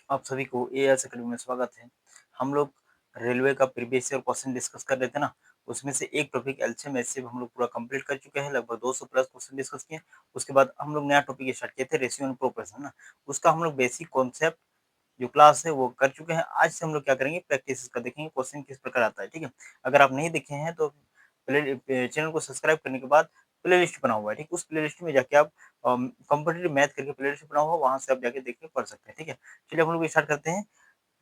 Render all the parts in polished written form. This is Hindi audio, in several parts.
आप सभी को एएस अकेडमी में स्वागत है। हम लोग रेलवे का प्रीवियस ईयर क्वेश्चन डिस्कस कर रहे थे ना, उसमें से एक टॉपिक एलसीएम एचसीएफ हम लोग पूरा कंप्लीट कर चुके हैं, लगभग 200 प्लस क्वेश्चन डिस्कस किए। उसके बाद हम लोग नया टॉपिक स्टार्ट किए थे, रेशियो एंड प्रोपोर्शन ना, उसका हम लोग बेसिक कॉन्सेप्ट जो क्लास है वो कर चुके हैं। आज से हम लोग क्या करेंगे, प्रैक्टिस का देखेंगे क्वेश्चन किस प्रकार आता है। ठीक है, अगर आप नहीं देखे हैं तो चैनल को सब्सक्राइब करने के बाद प्ले लिस्ट बना हुआ है, ठीक, उस प्ले लिस्ट में जाके आप कॉम्पिटिटिव मैथ करके प्ले लिस्ट बना हुआ, वहां से आप जाके देख के पढ़ सकते हैं। ठीक है, चलिए हम लोग स्टार्ट करते हैं।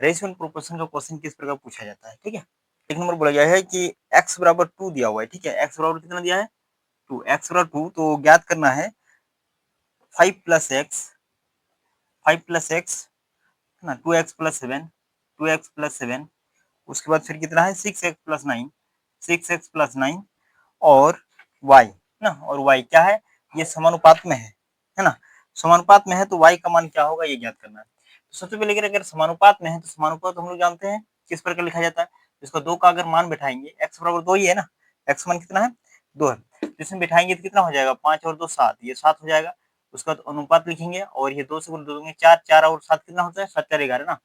रेशियो एंड प्रोपोर्शन का क्वेश्चन किस प्रकार पूछा जाता है। ठीक है, एक नंबर बोला गया है कि x बराबर 2 दिया हुआ है। ठीक है, x बराबर कितना दिया है, 2, x बराबर 2, तो ज्ञात करना है 5 प्लस एक्स, 5 प्लस एक्स है ना, 2x प्लस 7, 2x प्लस 7, उसके बाद फिर कितना है 6x प्लस 9, 6x प्लस 9 और y ना, और y क्या है, ये समानुपात में है ना, समानुपात में है तो y का मान क्या होगा ये ज्ञात करना है। तो सबसे पहले अगर समानुपात में है तो समानुपात हम लोग जानते हैं किस प्रकार लिखा जाता है। इसका 2 का अगर मान बैठाएंगे, x बराबर 2 ही है ना, x मान कितना है 2 है, तो इसमें बैठाएंगे तो कितना हो जाएगा 5 और 2 7, ये 7 हो जाएगा। उसके बाद अनुपात लिखेंगे और ये 2 से गुणा 2 देंगे 4, 4 और 7 कितना होता है 7 4 11 ना,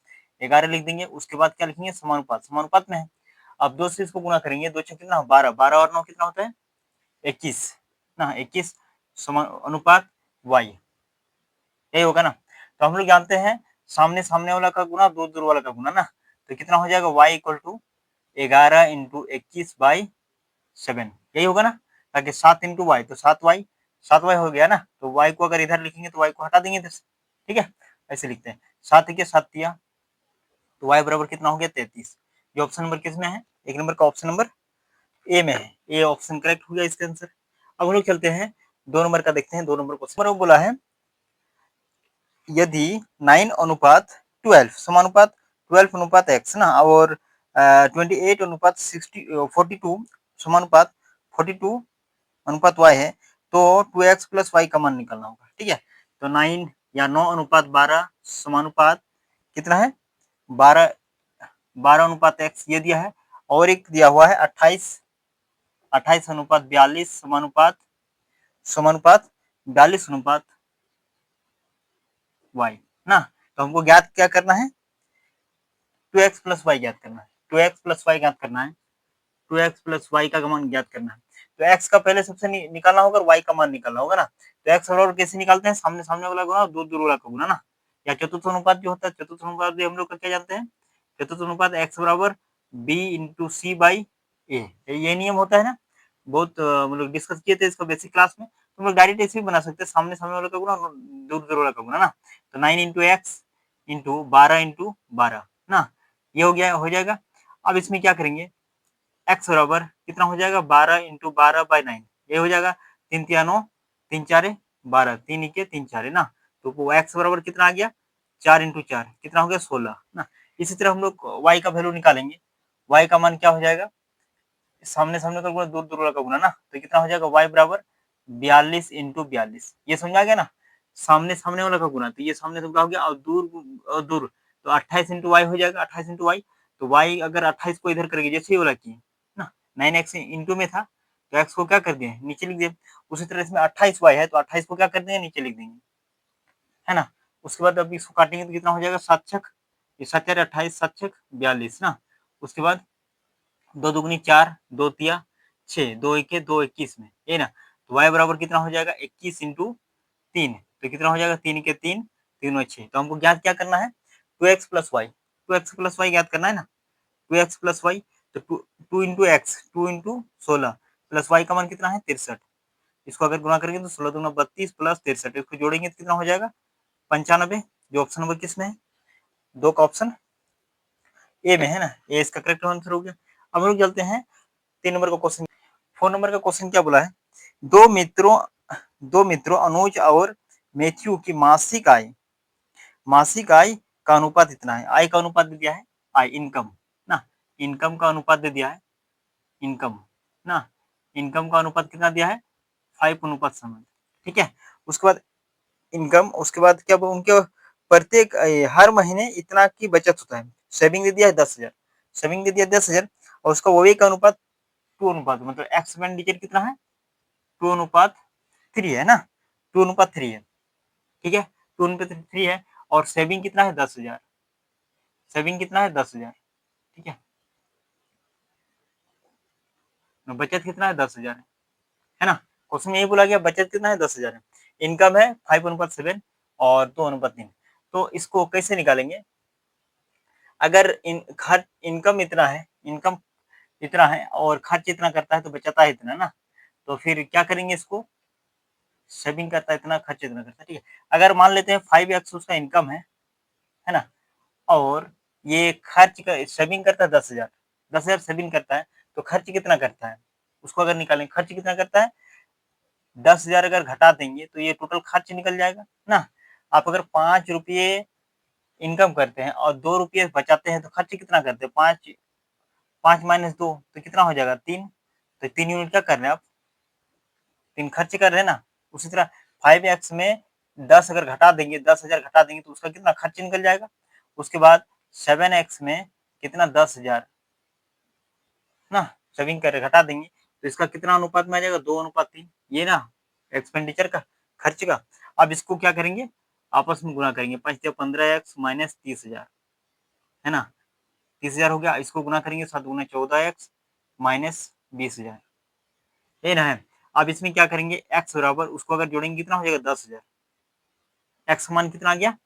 11 लिख देंगे। उसके बाद क्या लिखेंगे समानुपात, समानुपात में है, अब 2 से इसको गुणा करेंगे, 2 6 कितना 12, 12 और 9 कितना होता है 21 ना, 21 अनुपात y, यही होगा ना। तो हम लोग जानते हैं सामने सामने वाला का गुना दूर दूर वाला का गुना ना, तो कितना हो जाएगा y इक्वल टू 11 इंटू 21/7, यही होगा ना, ताकि 7 इंटू वाई तो 7y, 7y हो गया ना, तो y को अगर इधर लिखेंगे तो y को हटा देंगे इधर से। ठीक है, ऐसे लिखते हैं 7 के 7 दिया, तो y बराबर कितना हो गया 33। ये ऑप्शन नंबर किस में है, एक नंबर का ऑप्शन नंबर ए में है, ए ऑप्शन करेक्ट हो गया इसका आंसर। अब हम लोग चलते हैं 2 नंबर का, देखते हैं 2 नंबर क्वेश्चन बोला है यदि 9 अनुपात 12 समानुपात 12 अनुपात x ना, और 28 अनुपात 42 समानुपात 42 अनुपात y है, तो 2x प्लस वाई का मान निकालना होगा। ठीक है, तो 9 या 9 अनुपात 12 समानुपात कितना है 12, 12 अनुपात x ये दिया है, और एक दिया हुआ है 28, 28 अनुपात 42 समानुपात, समानुपात 42 अनुपात y ना। तो हमको ज्ञात क्या करना है 2x प्लस वाई ज्ञात करना है, 2x प्लस वाई ज्ञात करना है, 2x प्लस वाई का मान ज्ञात करना है। तो x का पहले सबसे निकालना होगा और y का मान निकालना होगा ना। तो x और कैसे निकालते हैं, सामने सामने वाला गुना दूर दूर वाला का गुना ना, या चतुर्थ अनुपात जो होता है, चतुर्थ अनुपात भी हम लोग का क्या जानते हैं, चतुर्थ अनुपात x बराबर b इंटू सी बाई ए, ये नियम होता है ना, बहुत हम लोग डिस्कस किए थे इसको बेसिक क्लास में। तो हम लोग डायरेक्ट ऐसे भी बना सकते हैं, सामने सामने वाला का गुना दूर दूर वाला का गुना ना, तो 9 इंटू एक्स इंटू 12 इंटू 12 ना, ये हो गया, हो जाएगा। अब इसमें क्या करेंगे, x बराबर कितना हो जाएगा 12 इंटू 12/9, ये हो जाएगा 3 तिया 9, 3 4 12, 3 इक्के 3 4 ना, तो वो x बराबर कितना आ गया 4 इंटू 4 कितना हो गया 16 ना। इसी तरह हम लोग y का वैल्यू निकालेंगे, y का मान क्या हो जाएगा, सामने सामने का गुना दूर दूर वाला का गुना ना, तो कितना हो जाएगा y बराबर 42 इंटू 42, ये समझा गया ना, सामने सामने वाला का गुना, तो ये सामने से हो गया और दूर तो 28 इंटू वाई हो जाएगा, 28 इंटू वाई, तो y अगर 28 को इधर करेंगे जैसे ये वाला किए ना, 9x इंटू में था तो x को क्या कर दिए नीचे लिख दिए, उसी तरह इसमें 28y है तो 28 को क्या कर देंगे नीचे लिख देंगे, है ना। उसके बाद अब इसको काटेंगे तो कितना हो जाएगा 7 छक, ये 7 4 28, 7 छक 42 ना। उसके बाद 2 दुगनी 4, 2 तिया 6, 2 इक्के 2 21 में, ये ना, तो y बराबर कितना हो जाएगा 21 इंटू 3, तो कितना हो जाएगा 3 के 3, 3 और 6, तो हमको ज्ञात क्या करना है 2x plus Y, 2x plus Y ज्ञात करना है ना, 2x प्लस वाई, तो 2 into x 2 into 16 plus y का मान कितना है 63, इसको अगर गुणा करेंगे तो 16 दूना 32 प्लस 63, इसको जोड़ेंगे तो कितना हो जाएगा 95, जो ऑप्शन नंबर किस में है, 2 का ऑप्शन ए में है ना, ए इसका करेक्ट आंसर हो गया। अब हम लोग चलते हैं 3 नंबर का क्वेश्चन। 4 नंबर का क्वेश्चन क्या बोला है, दो मित्रों दो मित्रों अनुज और मैथ्यू की मासिक आय का अनुपात इतना है, आय का अनुपात दे दिया है, आय इनकम ना, इनकम का अनुपात दे दिया है, इनकम ना, इनकम का अनुपात कितना दिया है 5:7। ठीक है, उसके बाद इनकम, उसके बाद क्या उनके प्रत्येक हर महीने इतना की बचत होता है, सेविंग दे दिया है 10,000, सेविंग दे दिया 10,000, और उसका वो का अनुपात 2 अनुपात, मतलब एक्सपेंडिचर कितना है 2:3 है ना, 2:3 है। ठीक है, 2:3 है, और सेविंग कितना है 10,000, सेविंग कितना है 10,000, ठीक है, बचत कितना है 10,000 है ना। क्वेश्चन में ये बोला गया बचत कितना है 10,000 है, इनकम है 5:7 और 2:3। तो इसको कैसे निकालेंगे, अगर खर्च इनकम इतना है, इनकम इतना है और खर्च इतना करता है तो बचाता है इतना ना, तो फिर क्या करेंगे, इसको सेविंग करता है इतना, खर्च इतना करता है, ठीक है। अगर मान लेते हैं 5x उसका इनकम है ना, और ये खर्च का सेविंग करता है 10,000, 10,000 सेविंग करता है, तो खर्च कितना करता है, उसको अगर निकालेंगे खर्च कितना करता है, 10,000 अगर घटा देंगे तो ये टोटल खर्च निकल जाएगा ना। आप अगर 5 रुपये इनकम करते हैं और 2 रुपये बचाते हैं तो खर्च कितना करते हैं, 5 5 माइनस 2 तो कितना हो जाएगा 3, तो 3 यूनिट क्या कर रहे हैं आप, 3 खर्च कर रहे हैं ना। उसी तरह 5x में 10 अगर घटा देंगे, 10,000 घटा देंगे तो उसका कितना खर्च निकल जाएगा। उसके बाद 7x में कितना 10,000 ना सेविंग कर घटा देंगे तो इसका कितना अनुपात में आ जाएगा 2:3, ये ना एक्सपेंडिचर का, खर्च का। अब इसको क्या करेंगे, आपस में गुना करेंगे, 5×15x माइनस 30,000 है ना, 30,000 हो गया, इसको गुना करेंगे 7×14x माइनस 20,000, ये ना है। अब इसमें क्या करेंगे, x बराबर उसको अगर जोड़ेंगे कितना हो जाएगा 10,000, x का मान कितना आ गया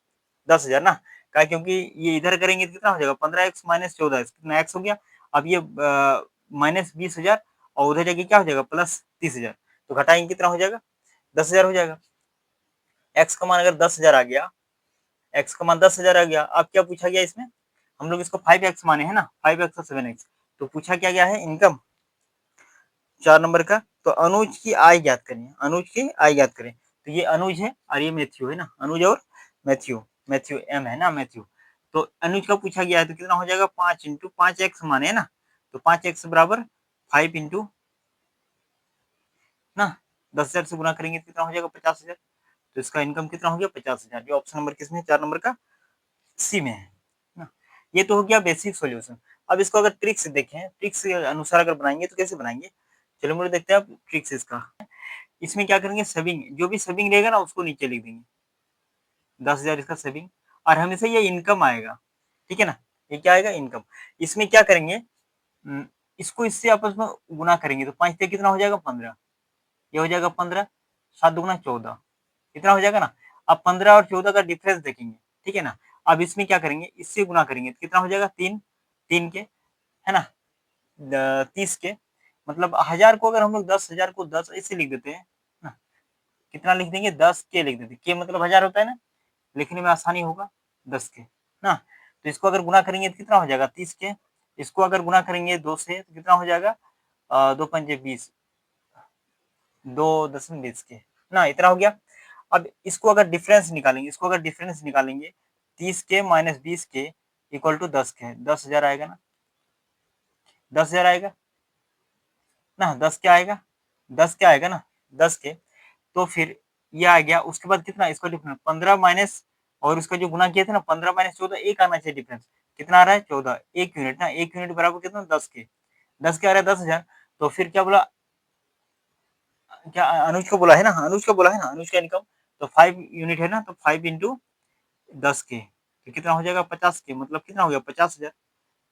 10,000 ना, क्या क्योंकि ये इधर करेंगे तो कितना हो जाएगा 15x माइनस 14x, कितना x हो गया। अब ये माइनस 20,000 और उधर जाके क्या हो जाएगा प्लस 30,000, तो घटाएंगे कितना हो जाएगा 10,000 हो जाएगा। x का मान अगर 10,000 आ गया, x का मान 10,000 आ गया, अब क्या पूछा गया इसमें, हम लोग इसको 5x माने है ना, 5x और 7x, तो पूछा क्या गया है इनकम 4 नंबर का, तो अनुज की आय ज्ञात करिए, अनुज की आय ज्ञात करें, तो ये अनुज है और ये मैथ्यू है ना, अनुज और मैथ्यू, मैथ्यू एम है ना मैथ्यू, तो अनुज का पूछा गया है तो कितना हो जाएगा 5 × 5x माने है ना, तो 5x बराबर 5 इंटू ना 10,000 से गुना करेंगे तो कितना हो जाएगा 50,000, तो इसका इनकम कितना हो गया 50,000, ये ऑप्शन नंबर किसमें 4 नंबर का सी में है ना। ये तो हो गया बेसिक सॉल्यूशन। अब इसको अगर ट्रिक से देखें, ट्रिक के अनुसार अगर बनाएंगे तो कैसे बनाएंगे, चलो मुझे देखते हैं आप ट्रिक से इसका। इसमें क्या करेंगे, सेविंग जो भी सेविंग रहेगा ना उसको नीचे लिख देंगे, 10,000 इसका सेविंग, और हमेशा ये इनकम आएगा, ठीक है ना, ये क्या आएगा इनकम। इसमें क्या करेंगे, इसको इससे आपस में गुना करेंगे तो 5 से कितना हो जाएगा 15, ये हो जाएगा 15, 7 × 14 इतना हो जाएगा ना। अब 15 और 14 का डिफरेंस देखेंगे, ठीक है ना। अब इसमें क्या करेंगे, इससे गुना करेंगे तो कितना हो जाएगा 3, 3 के है ना 30 के, मतलब 1000 को अगर हम लोग 10,000 को 10 ऐसे लिख देते हैं ना, कितना लिख देंगे 10 के लिख देते, के मतलब 1000 होता है ना, लिखने में आसानी होगा 10 के ना। तो इसको अगर गुना करेंगे तो कितना हो जाएगा 30 के, इसको अगर गुना करेंगे 2 से तो कितना हो जाएगा 2×5 = 20, 2 के ना, इतना हो गया। अब इसको अगर डिफरेंस निकालेंगे, इसको अगर डिफरेंस निकालेंगे 30 के माइनस 20 के इक्वल टू 10 के, 10,000 आएगा ना, 10,000 आएगा ना, 10 क्या आएगा, 10 क्या आएगा ना 10 के, तो फिर ये आ गया। उसके बाद कितना इसका डिफरेंस 15 माइनस और उसका जो गुना किया था ना 15 माइनस 14 एक आना चाहिए डिफरेंस, कितना आ रहा है 14, 1 यूनिट ना, 1 यूनिट बराबर कितना 10 के, 10 के आ रहा है 10,000, तो फिर क्या बोला, क्या अनुज को बोला है ना, अनुज को बोला है ना, अनुज का इनकम तो 5 यूनिट है ना, तो 5 इंटू 10 के तो कितना हो जाएगा 50 के, मतलब कितना हो गया 50,000,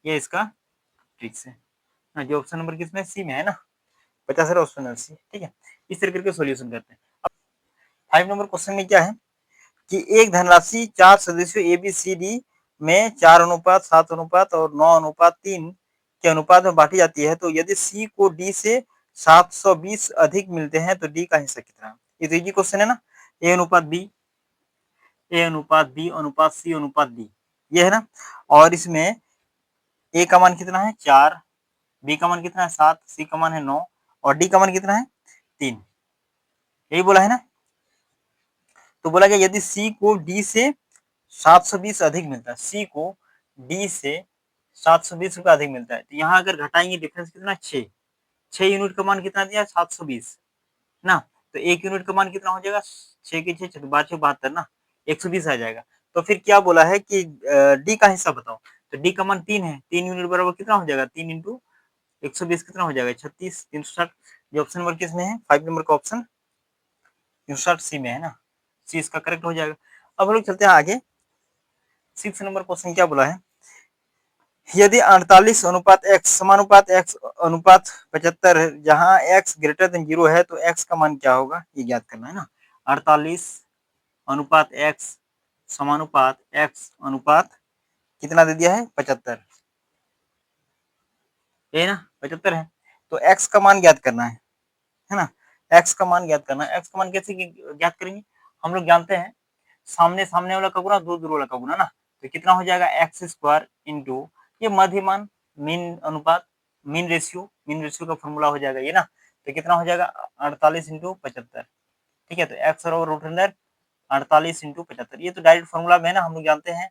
ये इसका ट्रिक्स है ना, जो ऑप्शन नंबर किसमें सी में है ना 50,000 ऑप्शन सी, ठीक है। इस तरीके के सॉल्यूशन करते हैं। अब 5 नंबर क्वेश्चन में क्या है कि एक धनराशि 4 सदस्यों ए बी सी डी में 4:7, 7:7 और 9:3 के अनुपात में बांटी जाती है, तो यदि सी को डी से 720 अधिक मिलते हैं तो डी का हिस्सा कितना है। ये तो इजी क्वेश्चन है ना, ए अनुपात बी, ए अनुपात बी अनुपात सी अनुपात डी, ये है ना। और इसमें ए का मान कितना है 4, बी का मान कितना है 7, सी का मान है 9 और डी का मान कितना है 3, यही बोला है ना। तो बोला गया यदि सी को डी से 720 अधिक मिलता है, सी को डी से 720 रुपया अधिक मिलता है, तो यहाँ अगर घटाएंगे डिफरेंस कितना 6, 6 यूनिट का मान कितना दिया 720 ना, तो 1 यूनिट का मान कितना हो जाएगा 6 की 6 12 72 ना, 120 आ जाएगा। तो फिर क्या बोला है कि डी का हिस्सा बताओ, तो डी का मान 3 है, 3 यूनिट बराबर कितना हो जाएगा 3 इंटू 120 कितना हो जाएगा 36, 360, ये ऑप्शन नंबर किसमें है 5 नंबर का ऑप्शन 360 सी में है ना, सी इसका करेक्ट हो जाएगा। अब हम लोग चलते हैं आगे, 6 नंबर क्वेश्चन क्या बोला है यदि 48 अनुपात x समानुपात x अनुपात 75 है, जहां x ग्रेटर देन 0 है, तो x का मान क्या होगा ये ज्ञात करना है ना। 48 अनुपात x समानुपात x अनुपात कितना दे दिया है 75, ये ना 75 है, तो x का मान ज्ञात करना है ना। x का मान ज्ञात करना है। x का मान कैसे ज्ञात करेंगे, हम लोग जानते हैं सामने सामने वाला का गुना दूर दूर वाला का गुना ना, तो कितना हो जाएगा एक्स स्क्वायर इंटू ये मध्यमान मीन अनुपात मीन रेशियो का फॉर्मूला हो जाएगा ये ना, तो कितना हो जाएगा 48 इंटू 75, ठीक है। तो एक्स और रूट अंडर 48 इंटू 75, ये तो डायरेक्ट फॉर्मूला में है ना, हम लोग जानते हैं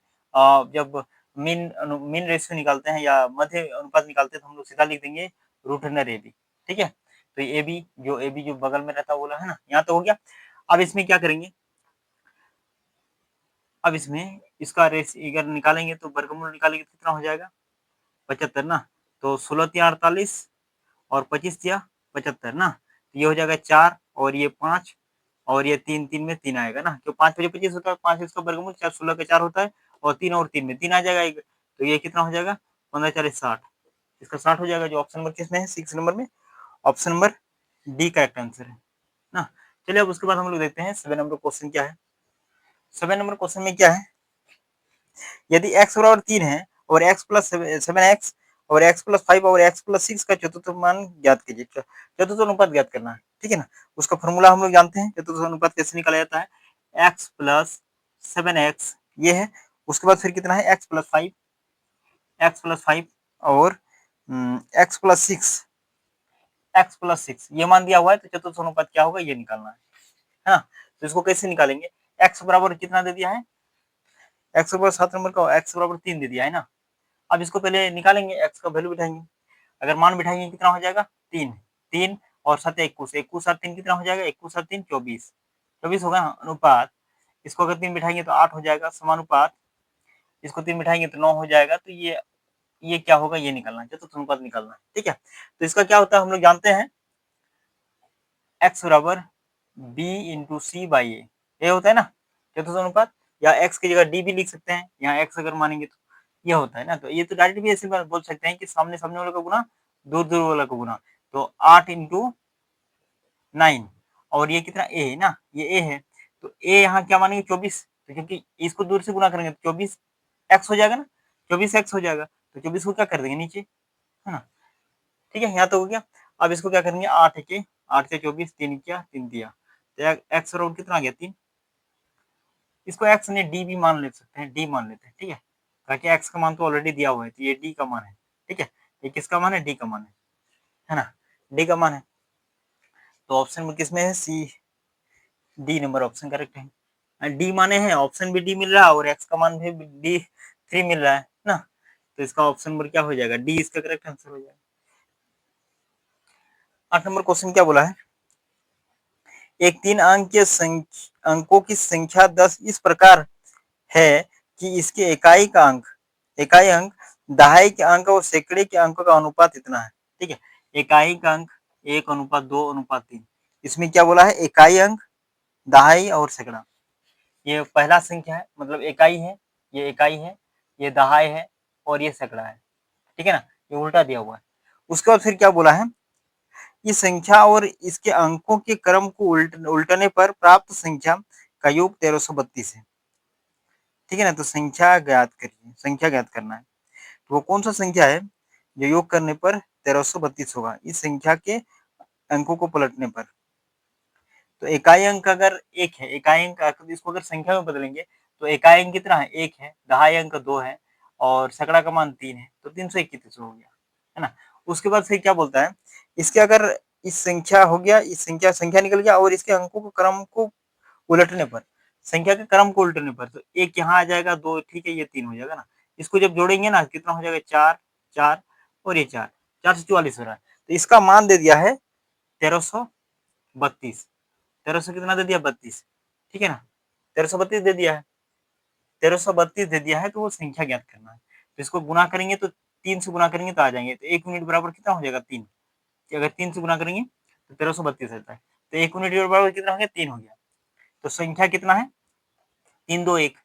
जब मीन रेशियो निकालते हैं या मध्य अनुपात निकालते हैं तो हम लोग सीधा लिख देंगे रूट अंडर ए बी, ठीक है। तो ए बी जो बगल में रहता बोला है ना, यहाँ तो हो गया। अब इसमें क्या करेंगे, अब इसमें इसका रेस अगर निकालेंगे तो वर्गमूल निकालेंगे तो कितना हो जाएगा 75 ना, तो 16 तिया 48 और 25 तिया 75 ना, तो ये हो जाएगा 4 और ये 5 और ये 3 3 में 3 आएगा ना, तो 5 5 25 होता है, 5 इसका वर्गमूल 4 16 का 4 होता है और 3 और 3 में 3 आ जाएगा, तो ये कितना हो जाएगा 15 4 60, इसका 60 हो जाएगा, जो ऑप्शन नंबर किसमें है 6 नंबर में, ऑप्शन नंबर डी का करेक्ट आंसर है ना। चलिए अब उसके बाद हम लोग देखते हैं 7 नंबर क्वेश्चन क्या है। 7 नंबर क्वेश्चन में क्या है, यदि x बराबर 3 है और x प्लस 7x और x प्लस 5 और x प्लस 6 का चतुर्थ मान ज्ञात कीजिए, चतुर्थ अनुपात ज्ञात करना है, ठीक है ना। उसका फॉर्मूला हम लोग जानते हैं, चतुर्थ अनुपात कैसे निकाला जाता है, x प्लस 7x ये है, उसके बाद फिर कितना है x प्लस 5 और x प्लस 6 ये मान दिया हुआ है, तो चतुर्थ अनुपात क्या होगा ये निकालना है ना। तो इसको कैसे निकालेंगे, x बराबर कितना दे दिया है, x बराबर 7 नंबर का x बराबर 3 दे दिया है ना। अब इसको पहले निकालेंगे, x का वैल्यू बिठाएंगे, अगर मान बिठाएंगे कितना हो जाएगा 3 3 और 7 21 21 और 3 कितना हो जाएगा 21 और 3 24 24 होगा अनुपात, इसको अगर 3 बिठाएंगे तो 8 हो जाएगा समानुपात, इसको 3 बिठाएंगे तो 9 हो जाएगा, तो ये क्या होगा ये निकालना है, चतुर्थ अनुपात निकालना है, ठीक है। तो इसका क्या होता है हम लोग जानते हैं x बराबर b इंटू सी बाई ए, ये होता है ना चतुर्थ अनुपात, या x की जगह d भी लिख सकते हैं, यहाँ x अगर मानेंगे तो ये होता है ना, तो ये तो डायरेक्ट भी ऐसे बोल सकते हैं कि सामने सामने वाला का गुना दूर दूर वाला का गुना, तो 8 इंटू 9 और ये कितना a है ना, ये a है, तो a यहाँ क्या मानेंगे 24, तो क्योंकि इसको दूर से गुना करेंगे तो 24 x हो जाएगा ना, 24 x हो जाएगा, तो 24 को क्या कर देंगे नीचे, है ना, ठीक है, यहाँ तो हो गया। अब इसको क्या करेंगे 8 से 24 3 क्या 3 दिया, तो एक्स और कितना आ गया 3, इसको एक्स ने डी भी मान ले सकते हैं, डी मान लेते हैं, ठीक है, ताकि एक्स का मान तो ऑलरेडी दिया हुआ है, तो ये डी का मान है, ठीक है, ये किसका मान है डी का मान है ना, डी का मान है, तो ऑप्शन में किसमें है C D number option correct है। डी माने हैं ऑप्शन भी डी मिल रहा है और एक्स का मान भी डी 3 मिल रहा है ना, तो इसका ऑप्शन नंबर क्या हो जाएगा डी इसका करेक्ट आंसर हो जाएगा। 8 नंबर क्वेश्चन क्या बोला है, एक 3 अंक के अंकों की संख्या 10 इस प्रकार है कि इसके इकाई अंक दहाई के अंक और सैकड़े के अंकों का अनुपात इतना है, ठीक है, इकाई का अंक 1:2:3, इसमें क्या बोला है इकाई अंक दहाई और सैकड़ा, ये पहला संख्या है मतलब इकाई है, ये इकाई है, ये दहाई है और ये सैकड़ा है, ठीक है ना, ये उल्टा दिया हुआ है। उसके बाद फिर क्या बोला है, इस संख्या और इसके अंकों के क्रम को उल्टने पर प्राप्त संख्या का योग 1332 है, ठीक है ना, तो संख्या ज्ञात करिए, संख्या ज्ञात करना है, तो वो कौन सा संख्या है जो योग करने पर 1332 होगा, इस संख्या के अंकों को पलटने पर, तो इकाई अंक अगर एक है, इकाई अंक इसको अगर संख्या में बदलेंगे तो इकाई अंक कितना है एक है, दहाई अंक 2 है और सैकड़ा का मान 3 है, तो 331 हो गया, है ना। उसके बाद फिर क्या बोलता है, इसके अगर इस संख्या हो गया, इस संख्या निकल गया और इसके अंकों को क्रम को उलटने पर, संख्या के क्रम को उलटने पर, तो एक यहाँ आ जाएगा 2, ठीक है, ये 3 हो जाएगा ना, इसको जब जोड़ेंगे ना कितना हो जाएगा 4 4 और ये 4 4 से 44 हो रहा है, तो इसका मान दे दिया है 1332, 1300 कितना दे दिया 32, ठीक है ना, 1332 दे दिया है, 1332 दे दिया है, तो वो संख्या ज्ञात करना है, तो इसको गुना करेंगे तो 3 से गुना करेंगे तो आ जाएंगे, तो 1 यूनिट बराबर कितना हो जाएगा 3, अगर 3 से गुना करेंगे तो 1332 रहता है, तो 1 यूनिट बराबर कितना हो गया 3 हो गया, तो संख्या कितना है 3 2 1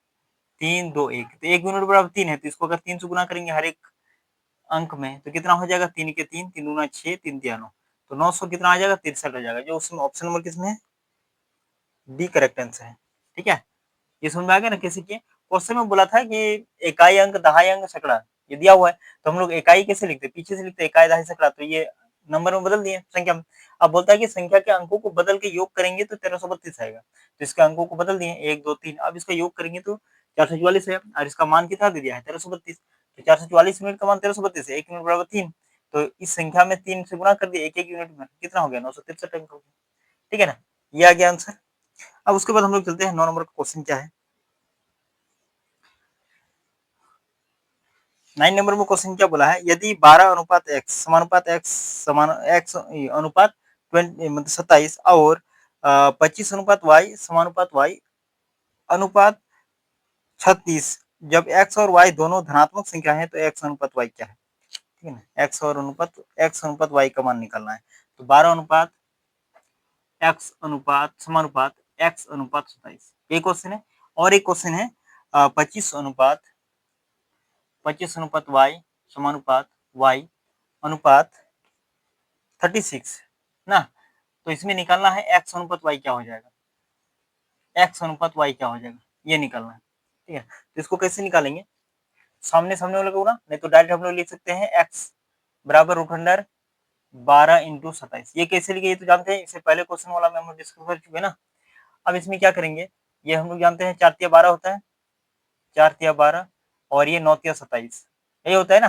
3 2 1, तो 1 यूनिट बराबर 3 है, तो इसको अगर 3 से गुना करेंगे हर एक अंक में, तो कितना हो जाएगा 3 के 3, 3 दूना 6, 3 तिया 9, तो 900 कितना आ जाएगा 63 आ जाएगा, जो उसमें ऑप्शन नंबर किसमें है, डी करेक्ट आंसर है। ठीक है, ये समझ में आ गया ना कैसे किए। क्वेश्चन में बोला था कि इकाई अंक, दहाई अंक, सैकड़ा ये दिया हुआ है, तो हम लोग इकाई कैसे लिखते, पीछे से लिखते इकाई, दहाई, सैकड़ा, तो ये नंबर में बदल दिए संख्या में। अब बोलता है कि संख्या के अंकों को बदल के योग करेंगे तो 1332 आएगा, तो इसके अंकों को बदल दिए 1 2 3, अब इसका योग करेंगे तो 444 है, और इसका मान कितना दे दिया है 1332, तो 444 मिनट का मान 1332 है, 1 मिनट बराबर 3, तो इस संख्या में 3 से गुणा कर दिया, एक एक यूनिट में कितना हो गया 963 अंक हो गया। ठीक है ना, ये आ गया आंसर। अब उसके बाद हम लोग चलते हैं 9 नंबर का क्वेश्चन क्या है। 9 नंबर में क्वेश्चन क्या बोला है, यदि 12 अनुपात x समानुपात x समान x अनुपात 20 मतलब 27 और 25 अनुपात y समानुपात y अनुपात 36, जब x और y दोनों धनात्मक संख्या है तो x अनुपात y क्या है। ठीक है ना, x अनुपात y का मान निकालना है, तो 12 अनुपात x अनुपात समानुपात x अनुपात 27, एक क्वेश्चन है। और एक क्वेश्चन है 25 अनुपात y समानुपात y अनुपात 36 ना, तो इसमें निकालना है x अनुपात y क्या हो जाएगा, x अनुपात y क्या हो जाएगा, ये निकालना है। ठीक है, तो इसको कैसे निकालेंगे, सामने सामने वाले को ना, नहीं तो डायरेक्ट हम लोग लिख सकते हैं x बराबर रूट अंडर 12 इंटू 27, ये कैसे लिखे ये तो जानते हैं, इससे पहले क्वेश्चन वाला में हम लोग डिस्कस कर चुके हैं ना। अब इसमें क्या करेंगे, ये हम लोग जानते हैं 4 तिया 12 होता है, 4 तिया 12 और ये 9 तिया 27, यही होता है ना,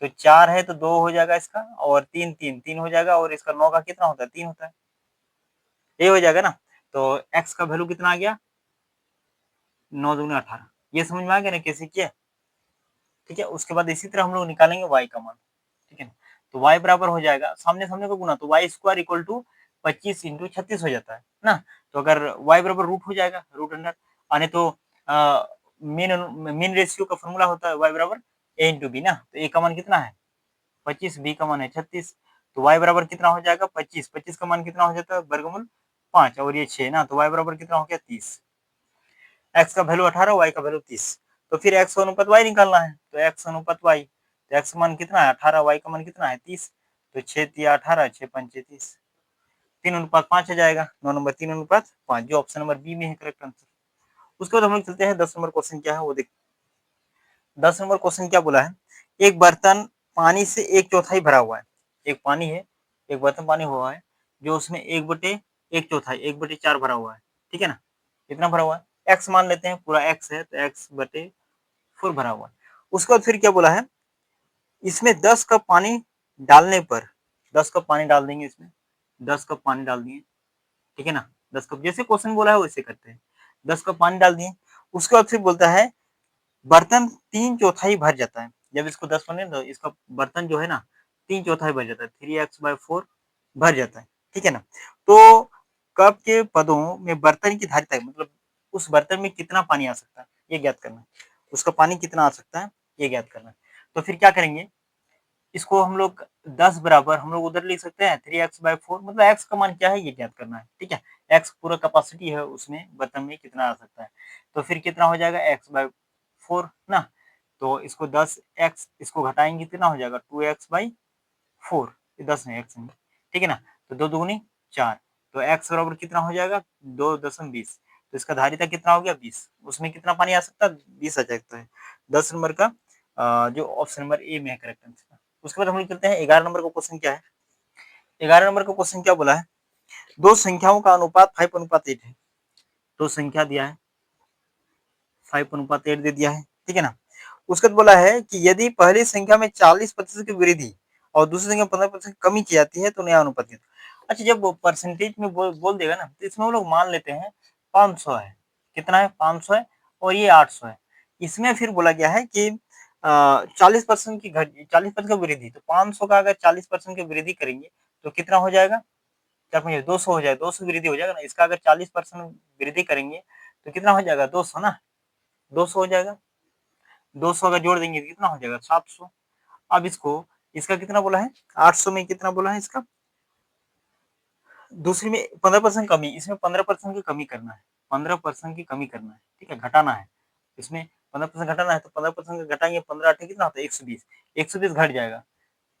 तो 4 है तो 2 हो जाएगा इसका, और 3 3 3 हो जाएगा, और इसका 9 का कितना होता है 3 होता है, ये हो जाएगा ना। तो x का वैल्यू कितना आ गया 9 दूनी 18, ये समझ में आ गया ना कैसे किया। ठीक है, उसके बाद इसी तरह हम लोग निकालेंगे y का मान। ठीक है ना, तो y बराबर हो जाएगा सामने सामने को गुना, तो y square equal to 25 into 36 हो जाता है ना, तो अगर y बराबर रूट हो जाएगा रूट अंडर, आने तो मीन मीन रेशियो का फॉर्मूला होता है y बराबर a इंटू बी ना, तो a का मान कितना है 25, बी का मान है 36, तो y बराबर कितना हो जाएगा 25, 25 का मान कितना हो जाता है वर्गमूल 5, और ये 6 ना, तो y बराबर कितना हो गया 30, x का वैल्यू 18, y का वैल्यू 30, तो फिर x अनुपात y निकालना है, तो x अनुपात y, तो x मान कितना है 18, y का मान कितना है 30, तो 6 तिया 18, 6 पंचे 30, 3 अनुपात 5 आ जाएगा, 9 नंबर 3 अनुपात 5, जो ऑप्शन नंबर बी में है करेक्ट आंसर। उसके बाद हम लोग चलते हैं 10 नंबर क्वेश्चन क्या है वो देख। 10 नंबर क्वेश्चन क्या बोला है, एक बर्तन पानी से 1/4 भरा हुआ है, एक पानी है, एक बर्तन पानी हुआ है जो उसमें 1/1/4 1/4 भरा हुआ है। ठीक है ना, कितना भरा हुआ है x मान लेते हैं, पूरा x है तो x/4 भरा हुआ है। उसके बाद फिर क्या बोला है, इसमें 10 कप पानी डालने पर, 10 कप पानी डाल देंगे इसमें, 10 कप पानी डाल दिए। ठीक है ना, 10 कप जैसे क्वेश्चन बोला है वैसे करते हैं, 10 कप पानी डाल दिए। उसके बाद फिर बोलता है बर्तन 3/4 भर जाता है, जब इसको 10 बने तो इसका बर्तन जो है ना 3/4 भर जाता है, 3x/4 भर जाता है। ठीक है ना, तो कप के पदों में बर्तन की धारिता मतलब उस बर्तन में कितना पानी आ सकता है ये ज्ञात करना है, उसका पानी कितना आ सकता है ये ज्ञात करना है। तो फिर क्या करेंगे, इसको हम लोग 10 बराबर हम लोग उधर लिख सकते हैं 3x/4, मतलब x का मान क्या है ये ज्ञात करना है। ठीक है, x पूरा कैपेसिटी है उसमें बर्तन में कितना आ सकता है, तो फिर कितना हो जाएगा x/4 ना, तो इसको 10x इसको घटाएंगे कितना हो जाएगा 2x/4, ये 10 है x में। ठीक है ना, तो 2 दूनी 4, तो x बराबर कितना हो जाएगा 2.20, तो इसका धारिता कितना हो गया 20, उसमें कितना पानी आ सकता है 20 आ सकता है। 10 नंबर का जो ऑप्शन नंबर ए में है करेक्ट आंसर। उसके बाद हम लोग चलते हैं 11 नंबर का क्वेश्चन क्या है। 11 नंबर का क्वेश्चन क्या बोला है, दो संख्याओं का अनुपात 5:8 है, दो संख्या दिया है 5:8 दे दिया है। ठीक है ना, उसके बाद बोला है कि यदि पहली संख्या में 40% की वृद्धि और दूसरी संख्या में 15% कमी की जाती है तो नया अनुपात है। अच्छा, जब परसेंटेज में बोल देगा ना तो इसमें हम लोग मान लेते हैं 500 है, कितना है 500 है, और ये 800 है। इसमें फिर बोला गया है कि 40% की 40% का वृद्धि, तो 500 का अगर 40% की वृद्धि करेंगे तो कितना हो जाएगा, क्या 200 हो जाएगा, 200 वृद्धि हो जाएगा ना, इसका अगर 40% वृद्धि करेंगे तो कितना हो जाएगा 200 ना, 200 हो जाएगा, 200 अगर जोड़ देंगे तो कितना हो जाएगा 700। अब इसको इसका कितना बोला है 800 में कितना बोला है इसका, दूसरी में 15% कमी, इसमें 15% की कमी करना है, 15% की कमी करना है। ठीक है, घटाना है इसमें 15% घटाना है तो 15% घटाएंगे, 15 8 कितना होता है 120, 120 घट जाएगा।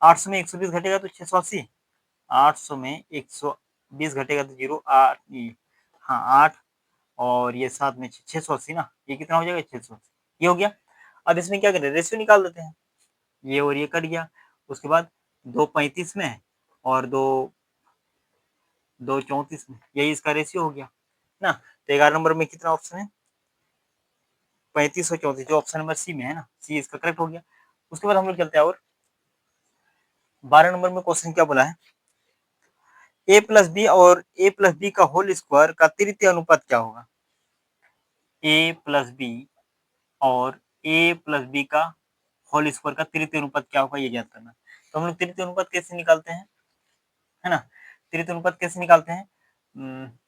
800 में 120 घटेगा तो 680, 800 में 120 घटेगा तो 0 8, हाँ 8 और ये 7 में 680 ना, ये कितना हो जाएगा 680, ये हो गया। अब इसमें क्या करें, रेशियो निकाल देते हैं, ये और ये कट गया, उसके बाद 2 35 में और 2 34 में, यही इसका रेशियो हो गया ना। तो 11 नंबर में कितना ऑप्शन है 35 और 34, जो ऑप्शन नंबर सी में है ना, सी इसका करेक्ट हो गया। उसके बाद हम लोग चलते हैं और 12 नंबर में क्वेश्चन क्या बोला है, ए प्लस बी और ए प्लस बी का होल स्क्वायर का तृतीय अनुपात क्या होगा। ए प्लस बी और ए प्लस बी का होल स्क्वायर का तृतीय अनुपात क्या होगा, ये ज्ञात करना। तो हम लोग तृतीय अनुपात कैसे निकालते हैं, है ना, तृतीय अनुपात कैसे निकालते हैं,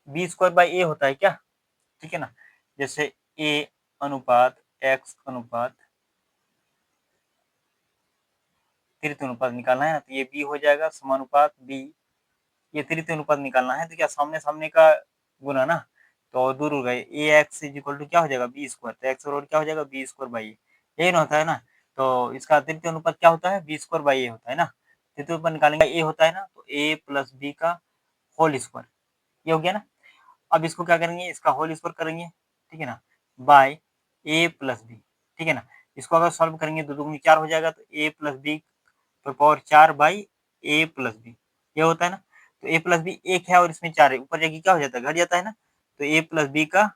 बी स्क्वायर बाई ए होता है क्या, ठीक है ना। जैसे ए अनुपात एक्स अनुपात तृतीय अनुपात निकालना है ना, तो ये बी हो जाएगा समानुपात बी, ये तृतीय अनुपात निकालना है तो क्या सामने सामने का गुना ना, तो दूर हो गए ए एक्स इज इक्वल टू क्या हो जाएगा बी स्क्वायर, तो एक्स और क्या हो जाएगा बी स्क्वायर बाई ए, यही ना होता है ना। तो इसका तृतीय अनुपात क्या होता है बी स्क्वायर बाई ए होता है ना, तृतीय अनुपात निकालेंगे ए होता है ना, तो ए प्लस बी का होल स्क्वायर, ये हो गया ना। अब इसको क्या करेंगे, इसका होल स्क्वायर करेंगे, ठीक है ना, बाय ए प्लस बी, ठीक है ना। इसको अगर सॉल्व करेंगे तो 2 दूनी 4 हो जाएगा, तो A plus B power 4 by A plus B, ये होता है ना। तो ए प्लस बी 1 है और इसमें 4 है, ऊपर जाके क्या हो जाता है घट जाता है ना, तो ए प्लस बी का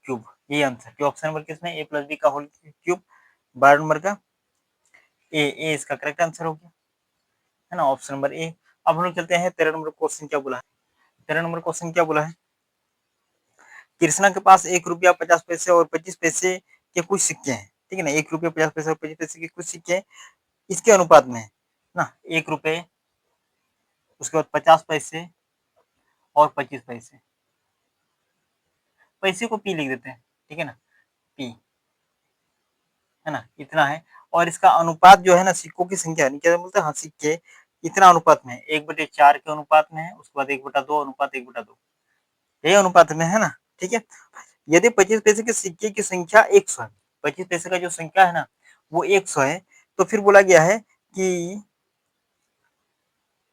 क्यूब, ये आंसर जो ऑप्शन नंबर किसमें ए प्लस बी का होल क्यूब 12 नंबर का ए इसका करेक्ट आंसर हो गया, है ना, ऑप्शन नंबर ए। अब हम लोग चलते हैं 13 नंबर क्वेश्चन क्या बोला है, 13 नंबर क्वेश्चन क्या बोला है, कृष्णा के पास 1 रुपया 50 पैसे और 25 पैसे के कुछ सिक्के हैं, ठीक है ना, 1 रुपया 50 पैसे और 25 पैसे के कुछ सिक्के इसके अनुपात में है ना, 1 रुपये उसके बाद 50 पैसे और 25 पैसे, पैसे को पी लिख देते हैं, ठीक है ना, पी, है ना, इतना है। और इसका अनुपात जो है ना सिक्कों की संख्या क्या बोलते हैं, हाँ सिक्के इतना अनुपात में है, 1/4 के अनुपात में है, उसके बाद 1/2 अनुपात 1/2, यही अनुपात में है ना, ठीक है। यदि 25 पैसे के सिक्के की संख्या 100 है, 25 पैसे का जो संख्या है ना वो 100 है, तो फिर बोला गया है कि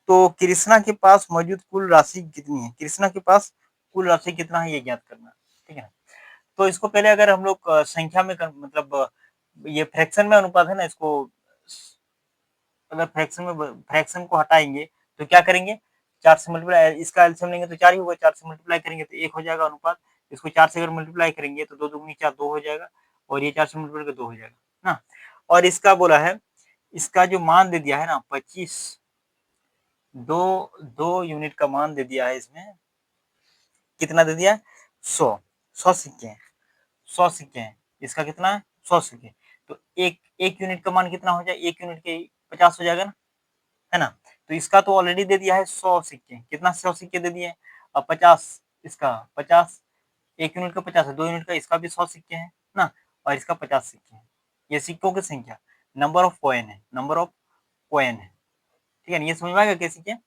तो कृष्णा के पास मौजूद कुल राशि कितनी है, कृष्णा के पास कुल राशि कितना है ये ज्ञात करना, ठीक है ना। तो इसको पहले अगर हम लोग संख्या में मतलब ये फ्रैक्शन में अनुपात है ना, इसको अगर फ्रैक्शन को हटाएंगे तो क्या करेंगे, 4 से मल्टीप्लाई, इसका एलसीएम लेंगे तो 4 ही होगा, 4 से मल्टीप्लाई करेंगे तो 1 हो जाएगा अनुपात, इसको 4 से अगर मल्टीप्लाई करेंगे तो 2 दूनी 4 2 हो जाएगा, और ये 4 से मल्टीप्लाई कर 2 हो जाएगा ना। और इसका बोला है, इसका जो मान दे दिया है ना 25, दो यूनिट का मान दे दिया है इसमें, कितना दे दिया है 100, 100 सिक्के हैं, 100 सिक्के हैं, इसका कितना है 100 सिक्के, तो एक एक यूनिट का मान कितना हो जाए, एक यूनिट के 50 हो जाएगा ना, है ना। तो इसका तो ऑलरेडी दे दिया है 100 सिक्के, कितना 100 सिक्के दे दिए, अब 50 इसका 50, एक यूनिट का 50 है, 2 यूनिट का इसका भी 100 सिक्के हैं ना, और इसका 50 सिक्के हैं, ये सिक्कों की संख्या, नंबर ऑफ कॉइन है, नंबर ऑफ कॉइन है, ठीक है ना, ये समझ में आएगा कैसे क्या।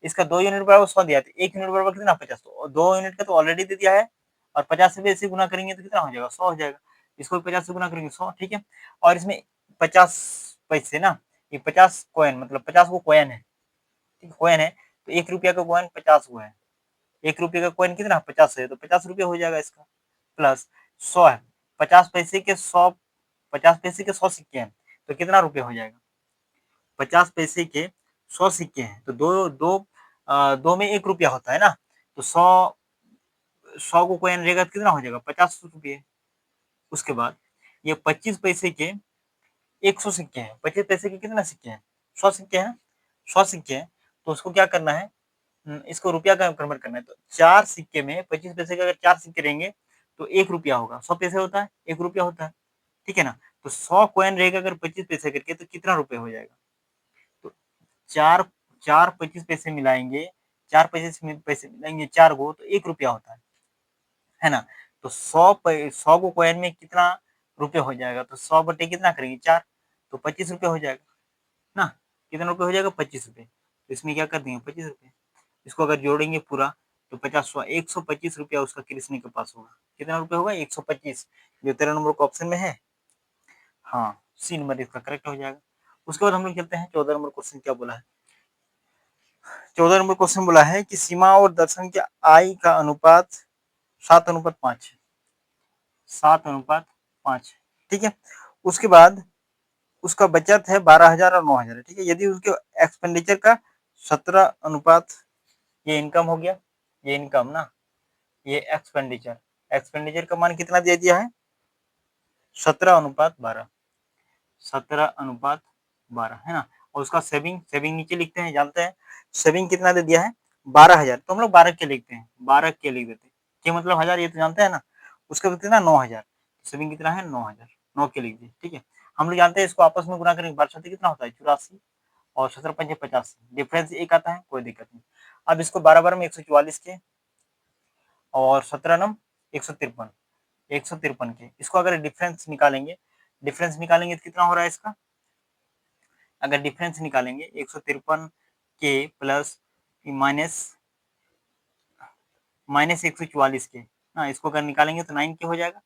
इसका 2 यूनिट बराबर 100 दिया, तो 1 यूनिट बराबर कितना 50, तो 2 यूनिट का तो ऑलरेडी दे दिया है, और 50 से भी ऐसे गुना करेंगे तो कितना हो जाएगा 100 हो जाएगा, इसको भी 50 से गुना करेंगे 100, ठीक है। और इसमें 50 पैसे ना, ये 50 कॉइन मतलब 50 वो कॉइन है, ठीक है कॉइन है, तो 1 रुपया का कॉइन 50 वो है, 1 रुपये का कॉइन कितना 50 है, तो 50 रुपये हो जाएगा इसका, प्लस 100 है, 50 पैसे के 100, 50 पैसे के 100 सिक्के हैं, तो कितना रुपये हो जाएगा, 50 पैसे के 100 सिक्के हैं, तो दो में 1 रुपया होता है ना, तो 100 को कॉइन रहेगा तो कितना हो जाएगा 50 रुपये। उसके बाद ये 25 पैसे के 100 सिक्के हैं, 25 पैसे के कितना सिक्के हैं 100 सिक्के हैं, 100 सिक्के हैं, तो उसको क्या करना है, इसको रुपया का कन्वर्ट करना है, तो 4 सिक्के में 25 पैसे के अगर 4 सिक्के रहेंगे तो 1 रुपया होगा, 100 पैसे होता है 1 रुपया होता है, ठीक है ना। तो 100 कॉइन रहेगा अगर 25 पैसे करके तो कितना रुपये हो जाएगा, तो चार चार 25 पैसे मिलाएंगे, 4 पैसे मिलाएंगे 4 को तो 1 रुपया होता है ना। तो 100 को कॉइन में कितना रुपये हो जाएगा, तो 100 बटे कितना करेंगे 4, तो 25 रुपये हो जाएगा ना, कितना रुपये हो जाएगा 25 रुपये, तो इसमें क्या कर देंगे 25 रुपये, इसको अगर जोड़ेंगे पूरा तो 50 125 रुपया उसका कृष्ण के पास होगा। कितना रुपया होगा? 125, जो 13 नंबर का ऑप्शन में है। हाँ, सी नंबर इसका करेक्ट हो जाएगा। उसके बाद हम लोग चलते हैं 14 नंबर क्वेश्चन क्या बोला है। 14 नंबर क्वेश्चन बोला है कि सीमा और दर्शन के आई का अनुपात 7:5 है। 7:5, ठीक है। उसके बाद उसका बचत है 12,000 और 9,000, ठीक है। यदि उसके एक्सपेंडिचर का 17 अनुपात, ये इनकम हो गया, ये इनकम ना, ये एक्सपेंडिचर, एक्सपेंडिचर का मान कितना दे दिया है? 17:12, 17:12 है ना। और उसका सेविंग, सेविंग नीचे लिखते हैं, जानते हैं सेविंग कितना दे दिया है? 12,000, तो हम लोग 12 के लिखते हैं, 12 के लिख देते हैं, कि मतलब 1000, ये तो जानते हैं ना। उसके बाद कितना? 9,000, सेविंग कितना है? 9,000, 9 के लिख दिए, ठीक है। हम लोग जानते हैं इसको आपस में गुणा करेंगे, 12 कितना होता है? 84, और 17×5 85, डिफरेंस एक आता है, कोई दिक्कत नहीं। अब इसको 12 में 144 के, और 17 153, 153 के, इसको अगर डिफरेंस निकालेंगे, डिफरेंस निकालेंगे तो कितना हो रहा है इसका? अगर डिफरेंस निकालेंगे 153 के प्लस माइनस माइनस 144 के, हाँ, इसको अगर निकालेंगे तो 9 के हो जाएगा,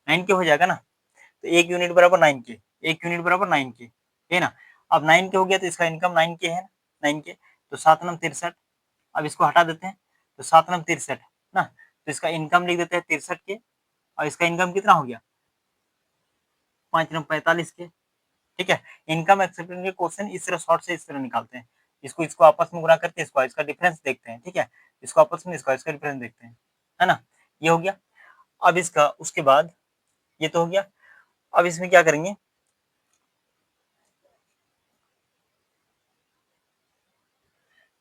9 के हो जाएगा ना। तो 1 यूनिट बराबर 9 के, 1 यूनिट बराबर 9 के, है ना। अब 9 के हो गया तो इसका इनकम 9 के है ना, 9 के, तो 7×9 63। अब इसको हटा देते हैं, तो 7×9 63 ना, तो इसका इनकम लिख देते हैं 63 के, और इसका इनकम कितना हो गया? 5×45 के, ठीक है। इनकम एक्सपेंडिचर क्वेश्चन इस तरह शॉर्ट से इस तरह निकालते हैं, इसको इसको आपस में गुणा करके इसको इसका डिफरेंस देखते हैं, ठीक है। इसको आपस में इसका इसका डिफरेंस देखते हैं, है ना। ये हो गया। अब इसका उसके बाद ये तो हो गया। अब इसमें क्या करेंगे?